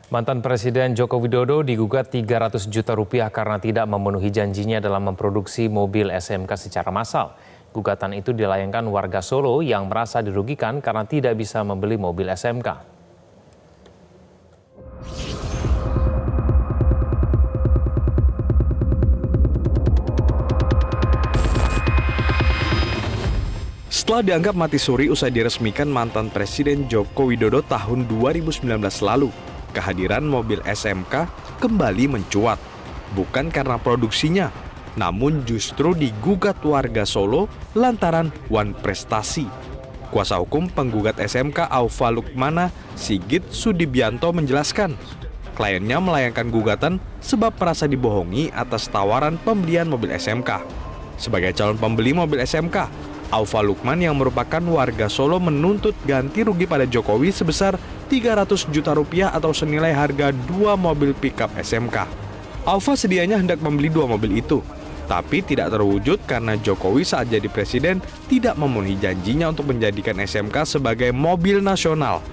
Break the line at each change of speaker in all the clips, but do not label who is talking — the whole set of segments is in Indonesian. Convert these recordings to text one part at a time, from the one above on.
Mantan Presiden Joko Widodo digugat 300 juta rupiah karena tidak memenuhi janjinya dalam memproduksi mobil SMK secara massal. Gugatan itu dilayangkan warga Solo yang merasa dirugikan karena tidak bisa membeli mobil SMK.
Setelah dianggap mati suri usai diresmikan mantan Presiden Joko Widodo tahun 2019 lalu, kehadiran mobil SMK kembali mencuat. Bukan karena produksinya, namun justru digugat warga Solo lantaran wan prestasi. Kuasa hukum penggugat SMK Aufa Lukmana, Sigit Sudibianto menjelaskan, kliennya melayangkan gugatan sebab merasa dibohongi atas tawaran pembelian mobil SMK. Sebagai calon pembeli mobil SMK, Aufa Lukman yang merupakan warga Solo menuntut ganti rugi pada Jokowi sebesar 300 juta rupiah atau senilai harga 2 mobil pickup SMK. Aufa sedianya hendak membeli 2 mobil itu, tapi tidak terwujud karena Jokowi saat jadi presiden tidak memenuhi janjinya untuk menjadikan SMK sebagai mobil nasional.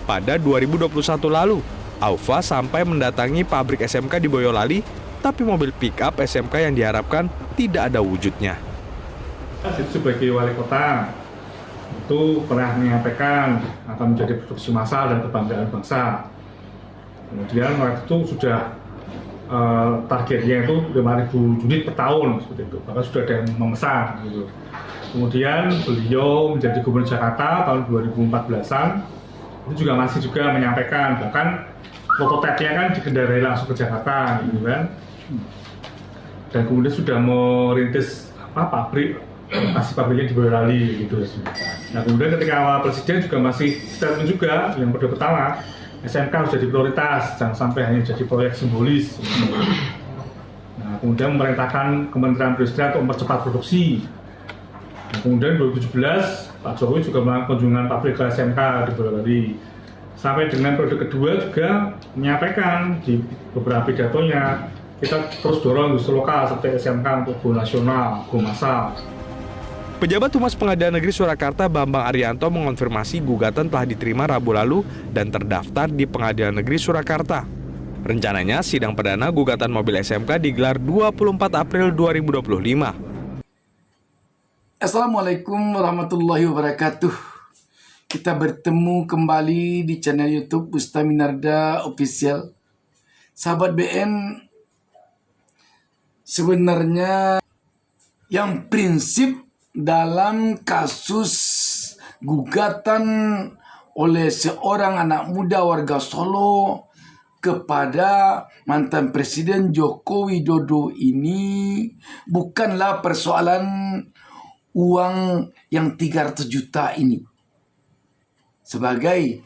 Pada 2021 lalu, Aufa sampai mendatangi pabrik SMK di Boyolali, tapi mobil pickup SMK yang diharapkan tidak ada wujudnya.
Sebagai wali kota itu pernah menyampaikan akan menjadi produksi massal dan kebanggaan bangsa. Kemudian waktu itu sudah targetnya itu 5.000 unit per tahun seperti itu, bahkan sudah ada yang memesan gitu. Kemudian beliau menjadi gubernur Jakarta tahun 2014-an itu juga masih menyampaikan, bahkan prototipenya kan dikendarai langsung ke Jakarta gitu kan. Dan kemudian sudah merintis pabrik pabriknya di Boyolali gitu. Nah kemudian ketika awal presiden juga masih statement juga yang pada pertama SMK harus jadi prioritas, jangan sampai hanya jadi proyek simbolis. Nah kemudian memerintahkan Kementerian Perindustrian untuk mempercepat produksi. Nah, kemudian 2017 Pak Jokowi juga melakukan kunjungan pabrik ke SMK di Boyolali. Sampai dengan periode kedua juga menyampaikan di beberapa pidatonya kita terus dorong industri lokal seperti SMK untuk go nasional, go massal.
Pejabat Humas Pengadilan Negeri Surakarta Bambang Arianto mengonfirmasi gugatan telah diterima Rabu lalu dan terdaftar di Pengadilan Negeri Surakarta. Rencananya sidang perdana gugatan mobil SMK digelar 24 April 2025.
Assalamualaikum warahmatullahi wabarakatuh. Kita bertemu kembali di channel YouTube Ustaz Minarda Official. Sahabat BN, sebenarnya yang prinsip dalam kasus gugatan oleh seorang anak muda warga Solo kepada mantan Presiden Joko Widodo ini bukanlah persoalan uang yang 300 juta ini sebagai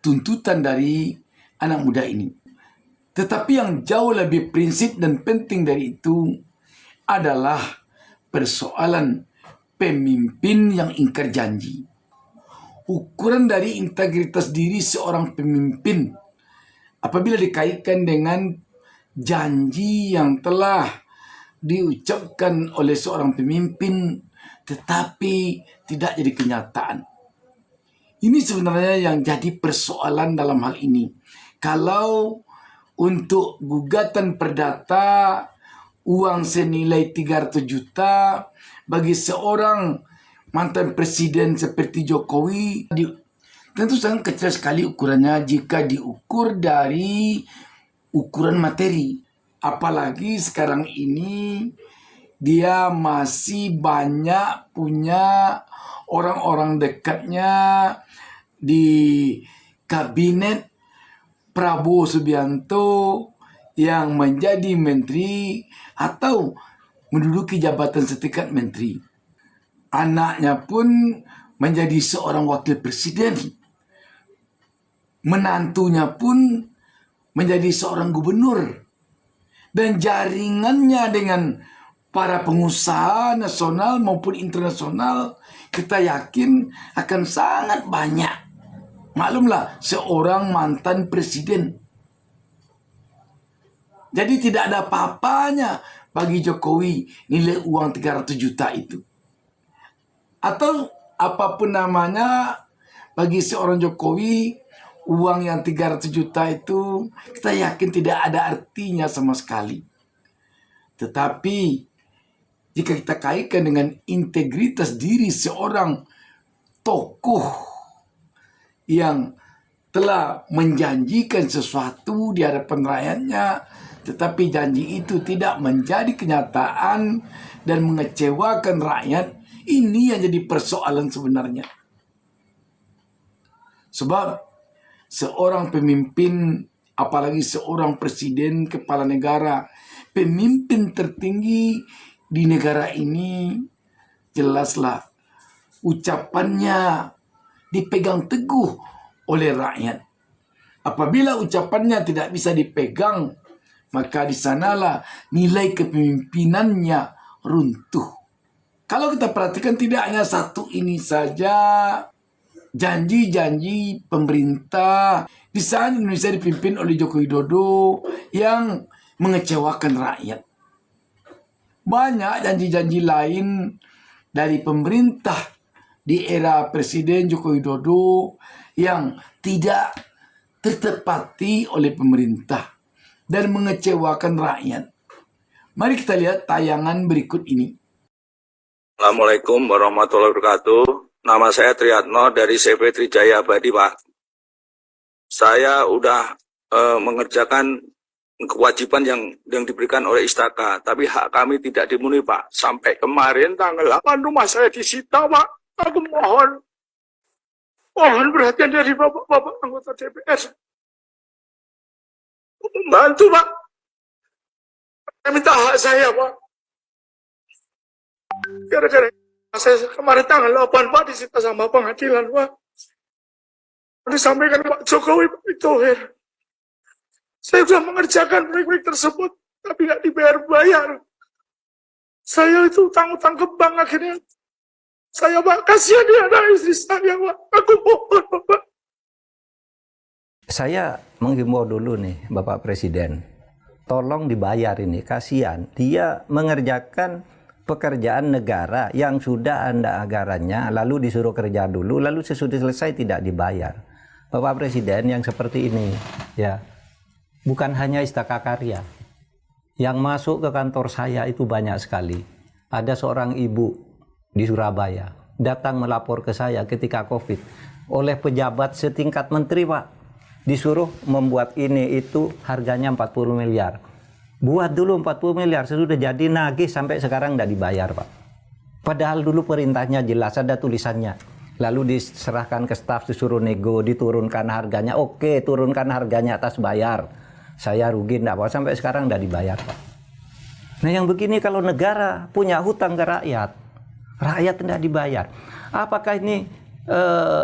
tuntutan dari anak muda ini. Tetapi yang jauh lebih prinsip dan penting dari itu adalah persoalan pemimpin yang ingkar janji. Ukuran dari integritas diri seorang pemimpin apabila dikaitkan dengan janji yang telah diucapkan oleh seorang pemimpin tetapi tidak jadi kenyataan. Ini sebenarnya yang jadi persoalan dalam hal ini. Kalau untuk gugatan perdata uang senilai 300 juta bagi seorang mantan presiden seperti Jokowi tentu sangat kecil sekali ukurannya jika diukur dari ukuran materi. Apalagi sekarang ini dia masih banyak punya orang-orang dekatnya di kabinet Prabowo Subianto yang menjadi menteri atau menduduki jabatan setingkat menteri. Anaknya pun menjadi seorang wakil presiden. Menantunya pun menjadi seorang gubernur. Dan jaringannya dengan para pengusaha nasional maupun internasional kita yakin akan sangat banyak. Maklumlah seorang mantan presiden. Jadi tidak ada apa-apanya bagi Jokowi nilai uang 300 juta itu. Atau apapun namanya bagi seorang Jokowi uang yang 300 juta itu kita yakin tidak ada artinya sama sekali. Tetapi jika kita kaitkan dengan integritas diri seorang tokoh yang telah menjanjikan sesuatu di hadapan rakyatnya, tetapi janji itu tidak menjadi kenyataan dan mengecewakan rakyat, ini yang jadi persoalan sebenarnya. Sebab seorang pemimpin, apalagi seorang presiden, kepala negara, pemimpin tertinggi di negara ini, jelaslah ucapannya dipegang teguh oleh rakyat. Apabila ucapannya tidak bisa dipegang, maka di sanalah nilai kepemimpinannya runtuh. Kalau kita perhatikan, tidak hanya satu ini saja janji-janji pemerintah di saat Indonesia dipimpin oleh Joko Widodo yang mengecewakan rakyat. Banyak janji-janji lain dari pemerintah di era Presiden Joko Widodo yang tidak tertepati oleh pemerintah dan mengecewakan rakyat. Mari kita lihat tayangan berikut ini.
Assalamualaikum warahmatullahi wabarakatuh. Nama saya Triatno dari CP Trijaya Abadi, Pak. Saya udah mengerjakan kewajiban yang diberikan oleh Istaka, tapi hak kami tidak dipenuhi, Pak. Sampai kemarin tanggal 8 rumah saya disita, Pak. Aku mohon perhatian dari Bapak anggota DPR. Membantu, Pak. Saya minta hak saya, Pak. Gara-gara saya kemarin tanggal 8, Pak, disita sama pengadilan, Pak. Disampaikan Pak Jokowi, Pak Thohir. Saya sudah mengerjakan proyek-proyek tersebut, tapi nggak dibayar. Saya itu utang-utang ke bank akhirnya. Saya, Pak, kasihan dia anak istri saya, Pak. Aku mohon, Bapak.
Saya menghimbau dulu nih, Bapak Presiden. Tolong dibayar ini, kasihan. Dia mengerjakan pekerjaan negara yang sudah ada anggarannya, lalu disuruh kerja dulu, lalu sesudah selesai tidak dibayar. Bapak Presiden yang seperti ini, ya. Bukan hanya Istaka Karya. Yang masuk ke kantor saya itu banyak sekali. Ada seorang ibu di Surabaya datang melapor ke saya ketika COVID oleh pejabat setingkat menteri, Pak. Disuruh membuat ini itu harganya 40 miliar. Buat dulu 40 miliar, sudah jadi nagih sampai sekarang tidak dibayar, Pak. Padahal dulu perintahnya jelas, ada tulisannya. Lalu diserahkan ke staf, disuruh nego, diturunkan harganya. Oke, turunkan harganya atas bayar. Saya rugi enggak, Pak, sampai sekarang enggak dibayar, Pak. Nah, yang begini kalau negara punya hutang ke rakyat enggak dibayar. Apakah ini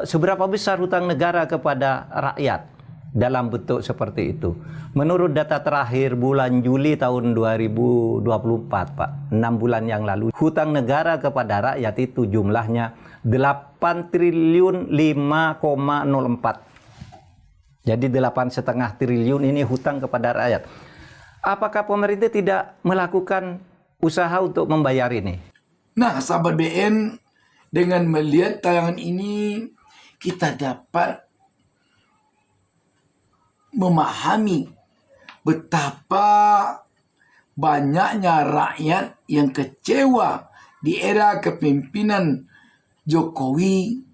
seberapa besar hutang negara kepada rakyat dalam bentuk seperti itu? Menurut data terakhir bulan Juli tahun 2024, Pak, 6 bulan yang lalu, hutang negara kepada rakyat itu jumlahnya 8 triliun 5,04. Jadi 8,5 triliun ini hutang kepada rakyat. Apakah pemerintah tidak melakukan usaha untuk membayar ini?
Nah, sahabat BN, dengan melihat tayangan ini, kita dapat memahami betapa banyaknya rakyat yang kecewa di era kepemimpinan Jokowi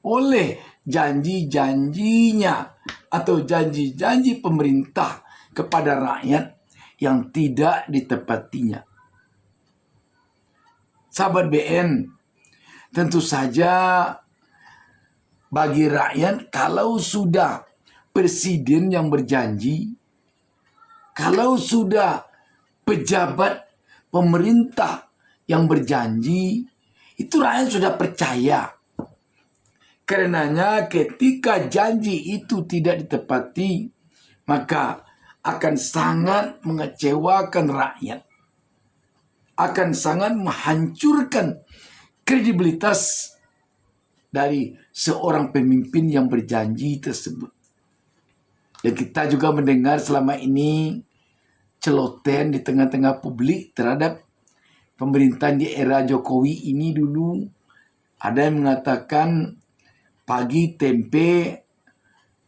oleh janji-janjinya atau janji-janji pemerintah kepada rakyat yang tidak ditepatinya. Sahabat BN, tentu saja bagi rakyat, kalau sudah presiden yang berjanji, kalau sudah pejabat pemerintah yang berjanji, itu rakyat sudah percaya. Karenanya ketika janji itu tidak ditepati, maka akan sangat mengecewakan rakyat. Akan sangat menghancurkan kredibilitas dari seorang pemimpin yang berjanji tersebut. Dan kita juga mendengar selama ini celotehan di tengah-tengah publik terhadap pemerintahan di era Jokowi ini dulu. Ada yang mengatakan pagi tempe,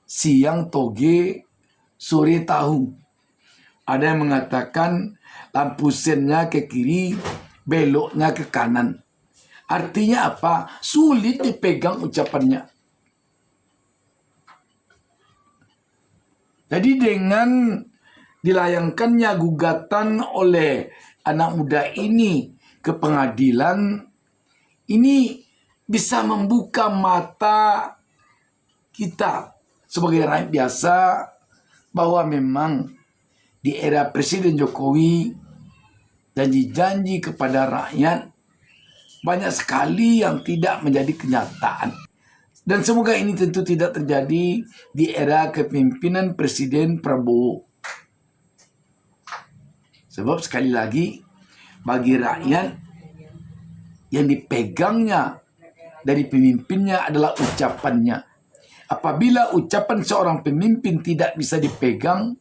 siang toge, sore tahu. Ada yang mengatakan lampu sennya ke kiri, beloknya ke kanan. Artinya apa? Sulit dipegang ucapannya. Jadi dengan dilayangkannya gugatan oleh anak muda ini ke pengadilan, ini bisa membuka mata kita sebagai rakyat biasa bahwa memang di era Presiden Jokowi janji-janji kepada rakyat banyak sekali yang tidak menjadi kenyataan. Dan semoga ini tentu tidak terjadi di era kepemimpinan Presiden Prabowo. Sebab sekali lagi, bagi rakyat yang dipegangnya dari pemimpinnya adalah ucapannya. Apabila ucapan seorang pemimpin tidak bisa dipegang,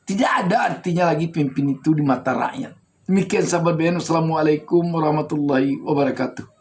tidak ada artinya lagi pemimpin itu di mata rakyat. Demikian sahabat BN. Assalamualaikum warahmatullahi wabarakatuh.